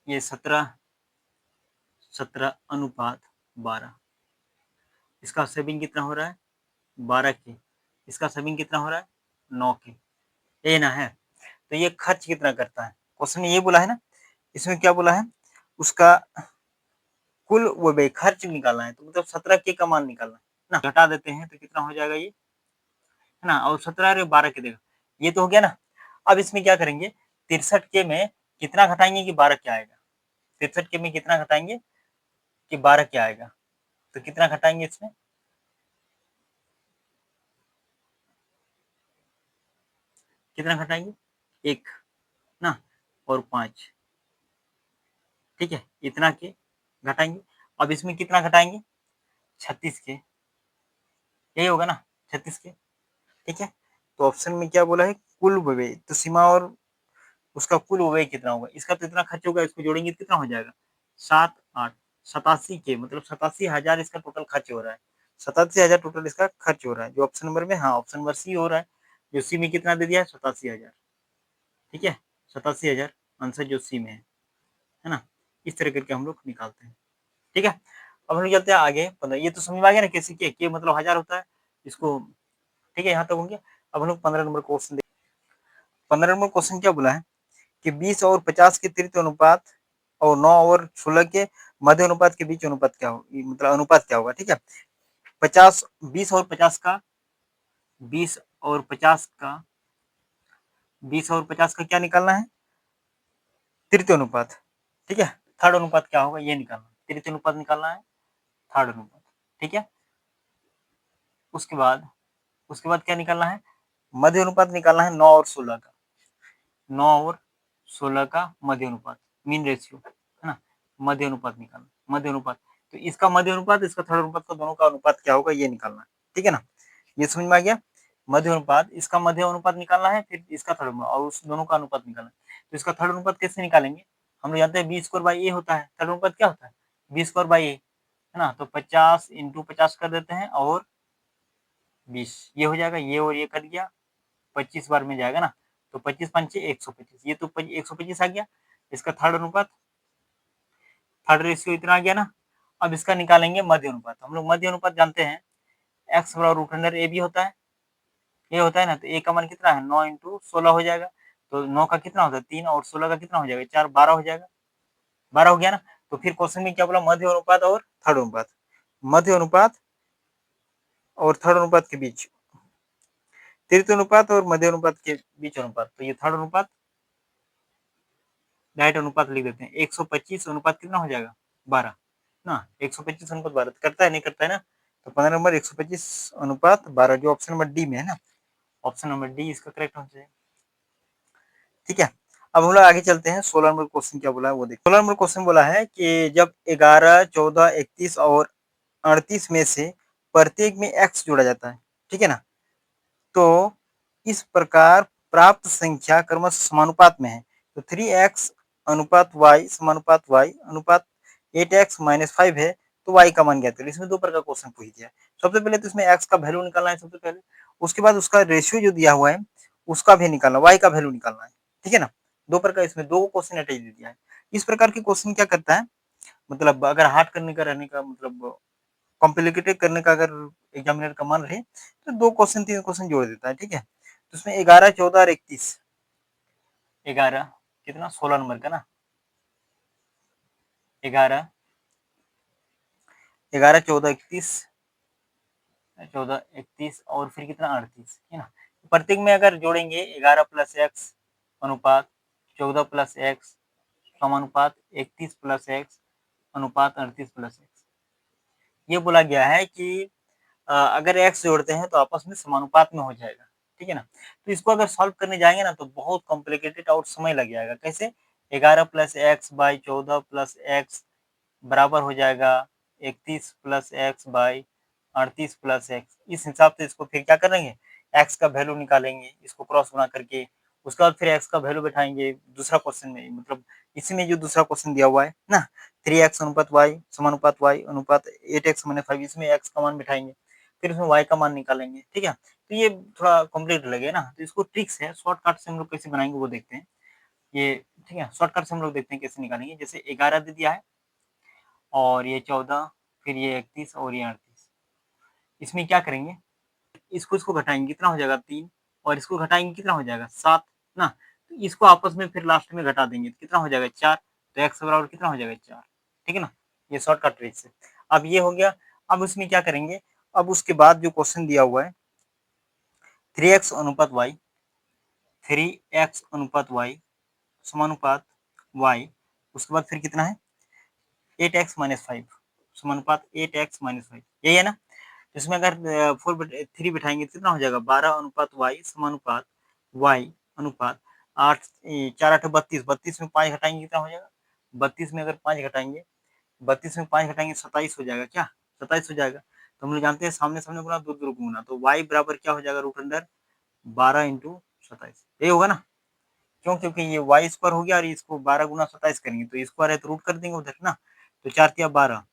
ये 17:12, इसका सेविंग कितना हो रहा है? 12 के, इसका सेविंग कितना हो रहा है? 9 के, ये ना है। तो ये खर्च कितना करता है? क्वेश्चन में ये बोला है ना, इसमें क्या बोला है? उसका कुल वो बे खर्च निकालना है, तो मतलब 17 के का मान निकालना है ना। घटा देते हैं तो कितना हो जाएगा ये, है ना। और 17 और 12 के देगा, ये तो हो गया ना। अब इसमें क्या करेंगे? 63 के में कितना घटाएंगे कि 12 क्या आएगा? 63 के में कितना घटाएंगे कि 12 क्या आएगा? तो कितना घटाएंगे इसमें? कितना घटाएंगे? 1 ना, और 5, ठीक है, इतना के घटाएंगे। अब इसमें कितना घटाएंगे? 36 के, यही होगा ना, 36 के, ठीक है। तो ऑप्शन में क्या बोला है? कुल व्यय, तो सीमा और उसका कुल व्यय कितना होगा? इसका तो इतना खर्च होगा, इसको जोड़ेंगे तो कितना हो जाएगा? 7 8 87 के, मतलब 87,000 इसका टोटल खर्च हो रहा है। 87,000 टोटल इसका खर्च हो रहा है, जो ऑप्शन नंबर में, हाँ, ऑप्शन नंबर सी हो रहा है। जो सी में कितना दे दिया है? 87,000, ठीक है, 87,000 आंसर जो सी में है ना। इस तरह करके हम लोग निकालते हैं, ठीक है। अब हम लोग चलते हैं आगे 15, ये तो समझ में आ गया ना कैसे के मतलब 1000 होता है इसको, ठीक है, यहाँ तक हो गया। अब हम लोग 15 नंबर क्वेश्चन, 15 नंबर क्वेश्चन क्या बोला है कि 20 और 50 के तृतीय अनुपात और 9 और 16 के मध्य अनुपात के बीच अनुपात क्या हो, मतलब अनुपात क्या होगा, ठीक है। 50, 20 और 50 का, 20 और 50 का, 20 और 50 का क्या निकालना है? तृतीय अनुपात, ठीक है। थर्ड अनुपात क्या होगा ये निकालना, तृतीय अनुपात निकालना है, थर्ड अनुपात, ठीक है। उसके बाद, उसके बाद क्या निकालना है? मध्य अनुपात निकालना है 9 और 16 का, 9 और 16 का मध्य अनुपात, मीन रेशियो, है ना। मध्य अनुपात निकालना, मध्य अनुपात, तो इसका मध्य अनुपात, इसका थर्ड अनुपात का दोनों का अनुपात क्या होगा ये निकालना है, ठीक है ना। ये समझ में आ गया। मध्य अनुपात, इसका मध्य अनुपात निकालना है, फिर इसका थर्ड अनुपात, और उस दोनों का अनुपात निकालना है। तो इसका थर्ड अनुपात कैसे निकालेंगे? हम लोग जानते हैं बी स्क्वायर बाई ए होता है, थर्ड अनुपात क्या होता है? बी स्क्वायर बाई ए, है ना। तो 50 इंटू 50 कर देते हैं, और 20, ये हो जाएगा, ये और ये कर दिया, 25 बार में जाएगा ना। तो 25 पंचे 125, ये तो 125 आ गया। इसका थर्ड अनुपात, थर्ड रेशियो इतना आ गया ना। अब इसका निकालेंगे मध्य अनुपात, हम लोग मध्य अनुपात जानते हैं, एक्स बराबर रूट अंडर ए भी होता है, ये होता है ना। तो ए का मान कितना है? 9 इंटू 16 हो जाएगा। तो 9 का कितना होता है? 3, और 16 का कितना हो जाएगा? 4, 12 हो जाएगा, 12 हो गया ना। तो फिर क्वेश्चन में क्या बोला? मध्य अनुपात और थर्ड अनुपात, मध्य अनुपात और थर्ड अनुपात के बीच, तृतीय अनुपात और मध्य अनुपात के बीच अनुपात, तो ये थर्ड अनुपात, डायरेक्ट अनुपात लिख देते हैं। 125 अनुपात कितना हो जाएगा? 12, ना, 125 अनुपात 12 करता है, नहीं करता है ना? तो 15 नंबर 125 अनुपात 12 जो ऑप्शन नंबर डी में है ना, ऑप्शन नंबर डी इसका करेक्ट आंसर है। ठीक है, अब हम लोग आगे चलते हैं। 16 नंबर क्वेश्चन क्या बोला है वो देखो। 16 नंबर क्वेश्चन बोला है कि जब 11, 14, 31 और 38 में से प्रत्येक में x जोड़ा जाता है, ठीक है ना, तो इस प्रकार प्राप्त संख्या क्रमशः समानुपात में है। तो 3x अनुपात y समानुपात y अनुपात 8x माइनस 5 है, तो y का मान ज्ञात करें। इसमें दो प्रकार का क्वेश्चन पूछ दिया है। सबसे पहले तो इसमें x का वैल्यू निकालना है सबसे पहले, उसके बाद उसका रेशियो जो दिया हुआ है उसका भी निकालना, y का वैल्यू निकालना है, ठीक है ना। दो प्रकार, इसमें दो क्वेश्चन अटैच दे दिया है। इस प्रकार के क्वेश्चन क्या करता है, मतलब अगर हार्ड करने का रहने का मतलब कॉम्प्लिकेटेड करने का अगर एग्जामिनर का मन रहे तो दो क्वेश्चन तीन क्वेश्चन जोड़ देता है, ठीक है। तो उसमें 11, 14 और 31, 11 कितना 16 नंबर का ना, 11, 11, 14, 31, 14, 31 और फिर कितना 38, है ना। प्रत्येक में अगर जोड़ेंगे 11 प्लस एक्स अनुपात 14 प्लस एक्स समानुपात 31 प्लस एक्स अनुपात 38 प्लस एक्स। ये बोला गया है कि अगर x जोड़ते हैं तो आपस में समानुपात में हो जाएगा, ठीक है ना। तो इसको अगर सॉल्व करने जाएंगे ना तो बहुत कॉम्प्लिकेटेड और समय लग जाएगा। कैसे, 11 plus x by 14 plus x बराबर हो जाएगा 31 plus x by 38 plus x. इस हिसाब से इसको फिर क्या करेंगे, एक्स का वैल्यू निकालेंगे इसको क्रॉस गुना करके, उसके बाद फिर एक्स का वैल्यू बैठाएंगे दूसरा क्वेश्चन में, मतलब इसी में जो दूसरा क्वेश्चन दिया हुआ है ना, 3x अनुपात वाई समानुपात वाई अनुपात 8x माइनस 5, इसमें एक्स का मान बैठाएंगे, फिर उसमें y का मान निकालेंगे, ठीक है। तो ये थोड़ा कॉम्प्लिकेट लगे ना, तो इसको ट्रिक्स है, शॉर्टकट से हम लोग कैसे बनाएंगे वो देखते हैं। ये ठीक है, शॉर्टकट से हम लोग देखते हैं कैसे निकालेंगे। जैसे 11 दे दिया है और ये 14, फिर ये 31 और ये 38, इसमें क्या करेंगे, इसको इसको घटाएंगे कितना हो जाएगा 3, और इसको घटाएंगे कितना हो जाएगा 7 ना, तो इसको आपस में फिर लास्ट में घटा देंगे कितना हो जाएगा 4, तो x बराबर कितना हो जाएगा 4, ठीक है ना। ये शॉर्टकट ट्रिक्स है। अब ये हो गया। अब उसमें क्या करेंगे, अब उसके बाद जो क्वेश्चन दिया हुआ है 3x अनुपात y, 3x अनुपात y समानुपात y, उसके बाद फिर कितना है 8x माइनस 5 समानुपात 8x माइनस 5, यही है ना। इसमें अगर 3 बिठाएंगे तो कितना हो जाएगा 12 अनुपात y समानुपात y अनुपात 8, 4 8 32, 32 में 5 घटाएंगे कितना हो जाएगा, 32 में अगर 5 घटाएंगे, 32 में 5 घटाएंगे 27 हो जाएगा, क्या 27 हो जाएगा। तो हम लोग जानते हैं सामने सामने गुना दो दो गुना, तो y बराबर क्या हो जाएगा रूट अंडर 12 इंटू 27, ये होगा ना। क्यों, क्योंकि ये वाई स्क्वायर हो गया और इसको 12 गुना 27 करेंगे तो स्क्वायर है तो रूट कर देंगे उधर ना, तो 4 तिया 12,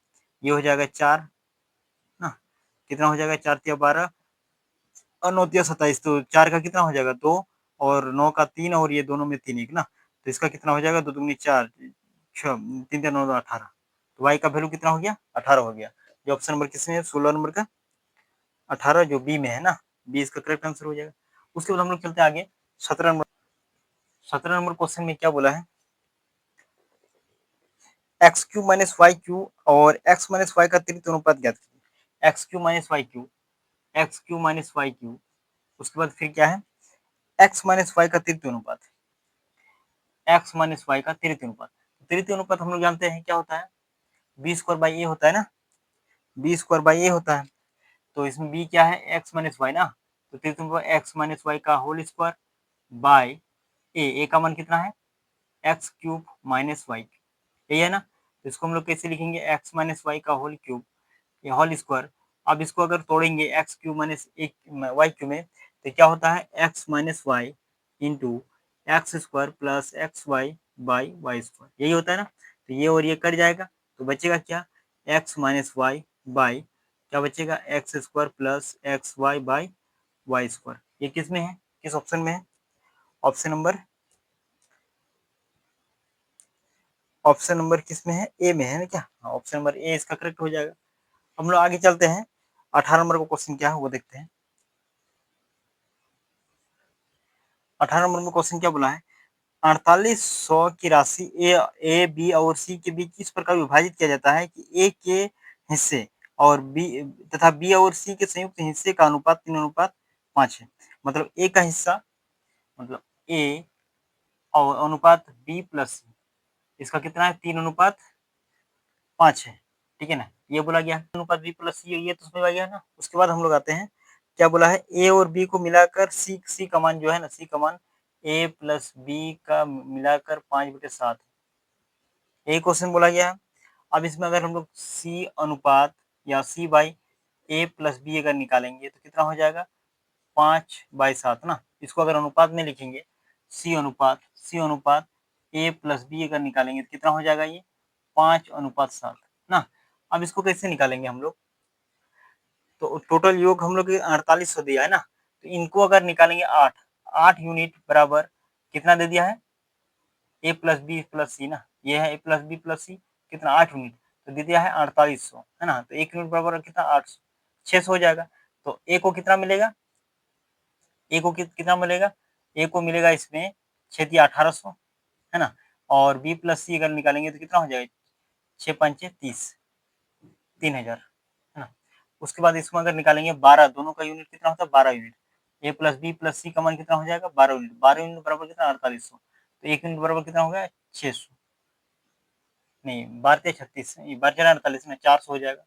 ये हो जाएगा 4 ना, कितना हो जाएगा 4 तिया 12 और 9 तिया 27, तो 4 का कितना हो जाएगा 2 और 9 का 3 और ये दोनों में 3 1 ना, तो इसका कितना हो जाएगा 2 दूनी 4 6 3 3 9 18, तो वाई का वैल्यू कितना हो गया 18 हो गया। जो ऑप्शन नंबर किसमें है 16 नंबर का 18 जो बी में है ना, बी इसका करेक्ट आंसर हो जाएगा। उसके बाद हम लोग चलते हैं आगे 17 नंबर। 17 नंबर क्वेश्चन में क्या बोला है, x cube minus y cube और एक्स माइनस वाई का त्रित अनुपात ज्ञात कीजिए। X cube minus y cube, x cube minus y cube, उसके बाद फिर क्या है एक्स माइनस वाई का त्रित अनुपात, एक्स माइनस वाई का त्रित अनुपात। त्रित अनुपात हम लोग जानते हैं क्या होता है, बी स्क्वायर बाई ए होता है ना, बी स्क्वायर बाई ए होता है। तो इसमें बी क्या है एक्स माइनस वाई ना, तो त्रित अनुपात एक्स माइनस वाई का होल स्क्वायर बाई ए का मान कितना है एक्स क्यूब माइनस वाई, यही है ना। तो इसको हम लोग कैसे लिखेंगे एक्स माइनस वाई का होल क्यूब, ये होल स्क्वायर। अब इसको अगर तोड़ेंगे एक्स क्यू माइनस एक वाई क्यू में, तो क्या होता है x minus y into x square plus x y by y square, यही होता है ना। तो ये और ये कट जाएगा तो बचेगा क्या एक्स माइनस वाई बाई क्या बचेगा x square plus x y by y square. ये किस में है, किस ऑप्शन में है, ऑप्शन नंबर, ऑप्शन नंबर किस में है ए में है ना क्या, ऑप्शन नंबर ए इसका करेक्ट हो जाएगा। हम लोग आगे चलते हैं 18 नंबर का क्वेश्चन क्या है वो देखते हैं। 18 नंबर में क्वेश्चन क्या बोला है, 4800 की राशि ए बी और सी के बीच इस प्रकार विभाजित किया जाता है कि ए के हिस्से और बी तथा बी और सी के संयुक्त हिस्से का अनुपात 3:5 है। मतलब ए का हिस्सा, मतलब ए और अनुपात बी प्लस सी, इसका कितना है 3:5 है, ठीक है ना, ये बोला गया अनुपात बी प्लस सी, ये तो समझ आ गया ना। उसके बाद हम लोग आते हैं, क्या बोला है, ए और बी को मिलाकर सी का मान जो है ना, सी का मान ए प्लस बी का मिलाकर 5/7 ये क्वेश्चन बोला गया है। अब इसमें अगर हम लोग सी अनुपात या सी बाई ए प्लस बी अगर निकालेंगे तो कितना हो जाएगा, 5/7 ना। इसको अगर अनुपात में लिखेंगे, सी अनुपात ए प्लस बी अगर निकालेंगे तो कितना हो जाएगा, ये 5/7 ना। अब इसको कैसे निकालेंगे हम लोग, तो टोटल योग हम लोग 4800 दिया है ना, तो इनको अगर निकालेंगे 8 यूनिट बराबर कितना दे दिया है, ए प्लस बी प्लस सी ना, ये है ए प्लस बी प्लस सी, कितना 8 यूनिट, तो दे दिया है 4800 है ना। तो 1 यूनिट बराबर कितना 800, 600 हो जाएगा। तो ए को कितना मिलेगा, ए को कितना मिलेगा, ए को मिलेगा इसमें 6×1800 है ना। और बी प्लस सी अगर निकालेंगे तो कितना हो जाएगा, 6×5 = 30, 3000 है ना। उसके बाद इसमें अगर निकालेंगे 12, दोनों का यूनिट कितना होता है, 12 यूनिट। ए प्लस बी प्लस सी का मान कितना हो जाएगा, 12 यूनिट, 12 यूनिट बराबर कितना 4800, तो 1 यूनिट बराबर कितना हो गया 600, नहीं 12×36, 12×48 में 400 हो जाएगा,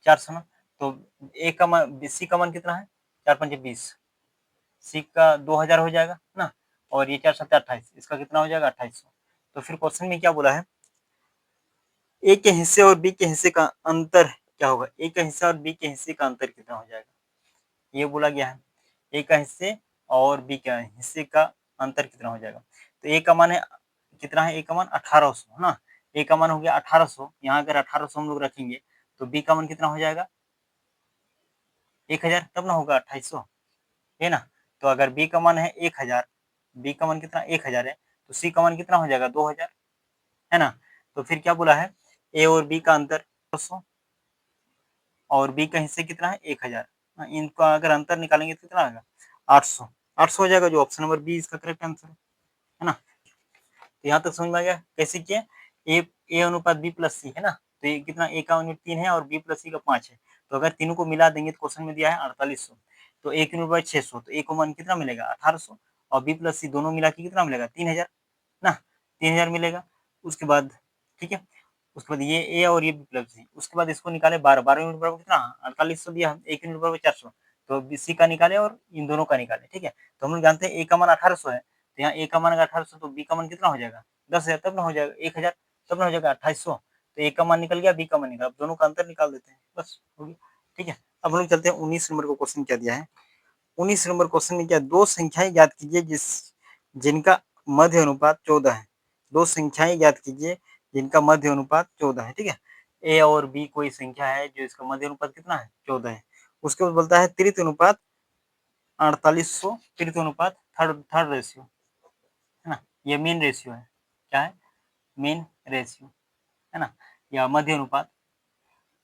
400 ना। तो ए का मान, सी का मान कितना है, 4×5 = 20, सी का 2000 हो जाएगा ना, और ये 4×7 = 28, इसका कितना हो जाएगा 2800। तो फिर क्वेश्चन में क्या बोला है, ए के हिस्से और बी के हिस्से का अंतर क्या होगा, ए का हिस्सा और बी के हिस्से का अंतर कितना हो जाएगा, ये बोला गया है। ए का हिस्से और बी का हिस्से का अंतर कितना हो जाएगा, तो ए का मान है कितना है, ए का मान 1800 है ना, ए का मान हो गया 1800, यहाँ अगर 1800 हम लोग रखेंगे तो बी का मान कितना हो जाएगा 1000, तब ना होगा 2800 है ना। तो अगर बी का मान है 1000, बी का मान कितना 1000 है, तो सी का मान कितना हो जाएगा 2000 है ना। तो फिर क्या बोला है, ए और बी का अंतर 200 और बी का हिस्से कितना है 1000, इनका अगर अंतर निकालेंगे तो कितना आएगा 800, 800 हो जाएगा, जो ऑप्शन नंबर बी इसका करेक्ट आंसर है ना। तो यहाँ तक समझ में आ गया कैसे किया, ए अनुपात बी प्लस सी है ना, तो ये कितना, ए का यूनिट 3 है और बी प्लस सी का 5 है, तो अगर तीनों को मिला देंगे तो क्वेश्चन में दिया है 4800, तो एक यूनिट बाई 600, तो ए को मान कितना मिलेगा 1800, और बी प्लस सी दोनों मिला के कितना मिलेगा 3000 ना, 3000 मिलेगा। उसके बाद ठीक है, उसके बाद ये ए और ये बी प्लस सी, उसके बाद इसको निकाले 12, 12 यूनिट बराबर कितना 4800 दिया, एक यूनिट बराबर 400, तो बी सी का निकाले और इन दोनों का निकाले, ठीक है। तो हम लोग जानते हैं ए का मान 1800 है, तो यहाँ ए का मान अगर 1800 तो बी का मान कितना हो जाएगा 10,000, तब ना हो जाएगा 1000, तब ना हो जाएगा 2800, तो ए का मान निकल गया, बी का मान निकला, अब दोनों का अंतर निकाल देते हैं, बस हो गया, ठीक है। अब हम लोग चलते हैं 19 नंबर को, क्वेश्चन क्या दिया है, 19 नंबर क्वेश्चन में क्या, दो संख्याएं ज्ञात कीजिए जिनका मध्य अनुपात 14 है, दो संख्याएं ज्ञात कीजिए जिनका मध्य अनुपात 14 है, ठीक है। ए और बी कोई संख्या है जो इसका मध्य अनुपात कितना है 14 है। उसके बाद बोलता है तृतीय अनुपात 4800, तृतीय अनुपात थर्ड थर्ड रेशियो है ना, ये मीन रेशियो है, क्या है मीन रेशियो है ना, या मध्य अनुपात,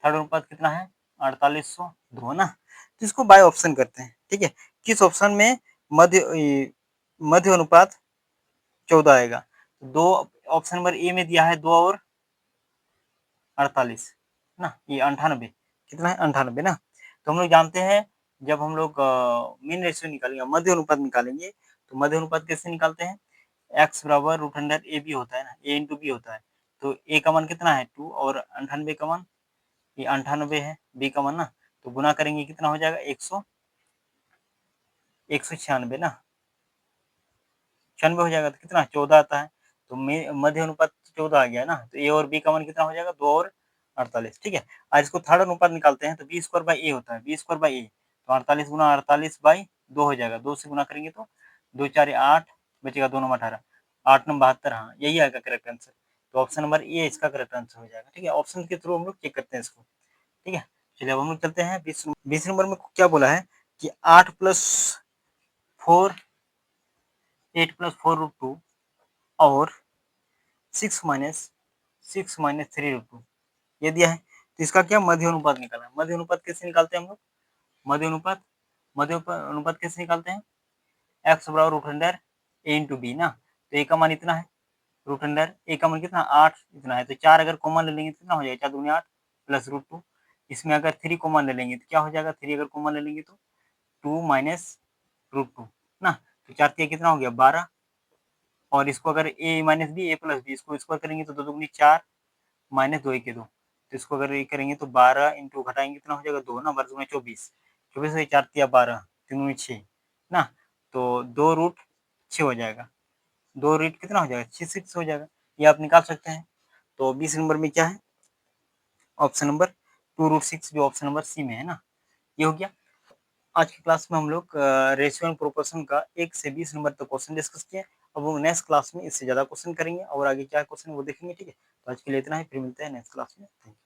थर्ड अनुपात कितना है 4800 2 ना। तो इसको बाय ऑप्शन करते हैं, ठीक है, किस ऑप्शन में मध्य अनुपात 14 आएगा, तो दो, ऑप्शन नंबर ए में दिया है 2 और 48 ना, ये 98, कितना है 98 ना। तो हम लोग जानते हैं जब हम लोग मीन रेशियो निकालेंगे, मध्य अनुपात निकालेंगे, तो मध्य अनुपात कैसे निकालते हैं, एक्स बराबर रूट अंडर ए बी होता है ना, ए इंटू बी होता है, तो ए का मान कितना है 2 और 98 का मान, ये 98 है, बी का मान ना, तो गुना करेंगे कितना हो जाएगा 196 ना, 96 हो जाएगा, तो कितना 14 आता है, तो मध्य अनुपात 14 आ गया ना, तो ए और बी का मान कितना हो जाएगा 2 और 48, ठीक है। आज इसको थर्ड अनुपात निकालते हैं, तो बी स्क्वायर बाई ए होता है, बी स्क्वायर बाई ए, तो 48 गुना 48 बाई 2 हो जाएगा, 2 से गुना करेंगे तो 2 4 8 बचेगा, 2 9 18, 8 9 72, हाँ यही आएगा करेक्ट आंसर। तो ऑप्शन नंबर ए इसका करेक्ट आंसर हो जाएगा, ठीक है। ऑप्शन के थ्रू हम लोग चेक करते हैं इसको, ठीक है। चलिए अब हम लोग चलते हैं 20 नंबर में क्या बोला है कि 8 + 4 8 + 4√2 और 6 - 3√2 ये दिया है, तो इसका क्या मध्य अनुपात निकालना है। मध्य अनुपात कैसे निकालते हैं हम लोग, मध्य अनुपात कैसे निकालते हैं, एक्स बराबर रूट अंडर ए इंटू बी ना, तो ए का मान इतना है, रूट अंडर ए का मान कितना 8 इतना है, तो 4 अगर कॉमन ले लेंगे तो कितना हो जाएगा 4 दूनी 8 प्लस √2, इसमें अगर 3 कॉमन ले लेंगे तो क्या हो जाएगा, 3 अगर कॉमन ले लेंगे तो 2 माइनस √2 ना, तो 4 3 कितना हो गया 12, और इसको अगर ए माइनस बी ए प्लस बी इसको स्क्वायर करेंगे तो 2 दूनी 4 माइनस 2 1 2, तो इसको अगर ये करेंगे तो 12 इंटू घटाएंगे कितना हो जाएगा 2 ना, 12 में 24, 24 से 4 तिया 12, 3 में 6 ना, तो 2√6 हो जाएगा, 2 रूट कितना हो जाएगा 6 हो जाएगा, ये आप निकाल सकते हैं। तो 20 नंबर में क्या है, ऑप्शन नंबर 2√6 जो ऑप्शन नंबर सी में है ना, ये हो गया। आज की क्लास में हम लोग रेशियो एंड प्रोपोर्शन का 1 से 20 नंबर तक क्वेश्चन डिस्कस किए। अब वो नेक्स्ट क्लास में इससे ज्यादा क्वेश्चन करेंगे और आगे क्या क्वेश्चन वो देखेंगे, ठीक है। तो आज के लिए इतना ही, फिर मिलते हैं नेक्स्ट क्लास में। Thank you.